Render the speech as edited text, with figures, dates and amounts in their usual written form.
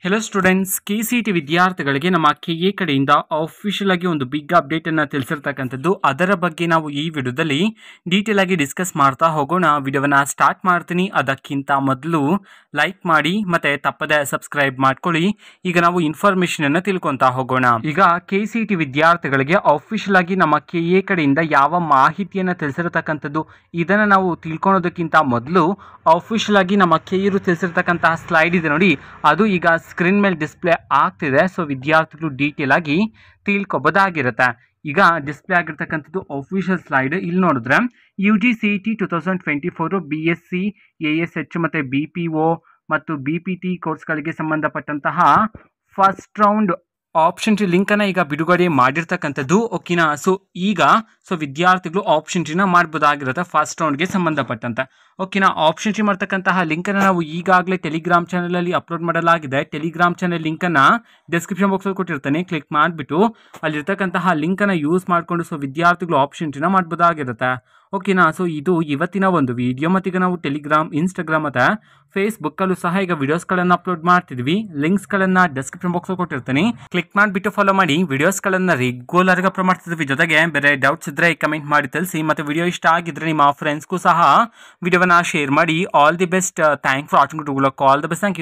Hello students, KCET ವಿದ್ಯಾರ್ಥಿಗಳಿಗೆ ನಮ್ಮ KA ಕಡೆಯಿಂದ ಅಫಿಷಿಯಲ್ ಆಗಿ ಒಂದು ಬಿಗ್ ಅಪ್ಡೇಟ್ ಅನ್ನು ತಿಳಿಸಿರ್ತಕ್ಕಂಥದ್ದು. ಅದರ ಬಗ್ಗೆ ನಾವು ಈ ವಿಡಿಯೋದಲ್ಲಿ ಡೀಟೇಲ್ ಆಗಿ ಡಿಸ್ಕಸ್ ಮಾಡ್ತಾ ಹೋಗೋಣ. ವಿಡಿಯೋವನ್ನ ಸ್ಟಾರ್ಟ್ ಮಾಡ್ತೀನಿ. ಅದಕ್ಕಿಂತ ಮೊದಲು ಲೈಕ್ ಮಾಡಿ ಮತ್ತೆ ತಪ್ಪದೆ ಸಬ್ಸ್ಕ್ರೈಬ್ ಮಾಡ್ಕೊಳ್ಳಿ. ಈಗ ನಾವು ಇನ್ಫಾರ್ಮೇಶನ್ ಅನ್ನು ತಿಳ್ಕೊಂತಾ ಹೋಗೋಣ. ಈಗ KCET ವಿದ್ಯಾರ್ಥಿಗಳಿಗೆ ಅಫಿಷಿಯಲ್ ಆಗಿ ನಮ್ಮ KA ಕಡೆಯಿಂದ ಯಾವ ಮಾಹಿತಿಯನ್ನು ತಿಳಿಸಿರ್ತಕ್ಕಂಥದ್ದು ಇದನ್ನು ನಾವು ತಿಳ್ಕೊಳೋದಕ್ಕಿಂತ ಮೊದಲು ಅಫಿಷಿಯಲ್ ಆಗಿ ನಮ್ಮ KA ತಿಳಿಸಿರ್ತಕ್ಕಂತಹ ಸ್ಲೈಡ್ ಇದೆ ನೋಡಿ, ಅದು ಈಗ ಸ್ಕ್ರೀನ್ ಮೇಲೆ ಡಿಸ್ಪ್ಲೇ ಆಗ್ತಿದೆ. ಸೊ ವಿದ್ಯಾರ್ಥಿಗಳು ಡೀಟೇಲ್ ಆಗಿ ತಿಳ್ಕೊಬೋದಾಗಿರುತ್ತೆ. ಈಗ ಡಿಸ್ಪ್ಲೇ ಆಗಿರ್ತಕ್ಕಂಥದ್ದು ಅಫಿಷಿಯಲ್ ಸ್ಲೈಡ್. ಇಲ್ಲಿ ನೋಡಿದ್ರೆ UGCET 2024 BSc ASH ಮತ್ತು BPO ಮತ್ತು BPT ಕೋರ್ಸ್ಗಳಿಗೆ ಸಂಬಂಧಪಟ್ಟಂತಹ ಫಸ್ಟ್ ರೌಂಡ್ ಆಪ್ಷನ್ ಟಿ ಲಿಂಕನ್ನು ಈಗ ಬಿಡುಗಡೆ ಮಾಡಿರ್ತಕ್ಕಂಥದ್ದು. ಓಕೆನಾ. ಸೊ ವಿದ್ಯಾರ್ಥಿಗಳು ಆಪ್ಷನ್ ಟಿನ ಮಾಡ್ಬೋದಾಗಿರುತ್ತೆ ಫಸ್ಟ್ ರೌಂಡ್ಗೆ ಸಂಬಂಧಪಟ್ಟಂತೆ. ಓಕೆನಾ. ಆಪ್ಷನ್ ಟಿ ಮಾಡ್ತಕ್ಕಂತಹ ಲಿಂಕನ್ನು ನಾವು ಈಗಾಗಲೇ ಟೆಲಿಗ್ರಾಮ್ ಚಾನಲಲ್ಲಿ ಅಪ್ಲೋಡ್ ಮಾಡಲಾಗಿದೆ. ಟೆಲಿಗ್ರಾಮ್ ಚಾನಲ್ ಲಿಂಕನ್ನು ಡಿಸ್ಕ್ರಿಪ್ಷನ್ ಬಾಕ್ಸಲ್ಲಿ ಕೊಟ್ಟಿರ್ತಾನೆ. ಕ್ಲಿಕ್ ಮಾಡಿಬಿಟ್ಟು ಅಲ್ಲಿರ್ತಕ್ಕಂತಹ ಲಿಂಕನ್ನು ಯೂಸ್ ಮಾಡಿಕೊಂಡು ಸೊ ವಿದ್ಯಾರ್ಥಿಗಳು ಆಪ್ಷನ್ ಟಿನ ಮಾಡ್ಬೋದಾಗಿರುತ್ತೆ. ಓಕೆನಾ. ಸೊ ಇದು ಇವತ್ತಿನ ಒಂದು ವಿಡಿಯೋ. ಮತ್ತೀಗ ನಾವು ಟೆಲಿಗ್ರಾಮ್, ಇನ್ಸ್ಟಾಗ್ರಾಮ್ ಮತ್ತು ಫೇಸ್ಬುಕ್ಕಲ್ಲೂ ಸಹ ಈಗ ವಿಡಿಯೋಸ್ಗಳನ್ನು ಅಪ್ಲೋಡ್ ಮಾಡ್ತಿದ್ವಿ. ಲಿಂಕ್ಸ್ಗಳನ್ನು ಡಿಸ್ಕ್ರಿಪ್ಷನ್ ಬಾಕ್ಸಲ್ಲಿ ಕೊಟ್ಟಿರ್ತೀನಿ. ಕ್ಲಿಕ್ ಮಾಡಿಬಿಟ್ಟು ಫಾಲೋ ಮಾಡಿ. ವಿಡಿಯೋಸ್ಗಳನ್ನು ರೆಗ್ಯುಲರ್ಗೆ ಅಪ್ಲೋಡ್ ಮಾಡ್ತಿದ್ವಿ. ಜೊತೆಗೆ ಬೇರೆ ಡೌಟ್ಸ್ ಇದ್ದರೆ ಕಮೆಂಟ್ ಮಾಡಿ ತಿಳಿಸಿ. ಮತ್ತು ವಿಡಿಯೋ ಇಷ್ಟ ಆಗಿದ್ರೆ ನಿಮ್ಮ ಫ್ರೆಂಡ್ಸ್ಗೂ ಸಹ ವಿಡಿಯೋವನ್ನು ಶೇರ್ ಮಾಡಿ. All the best. Thank for watching. All the best. Thank you.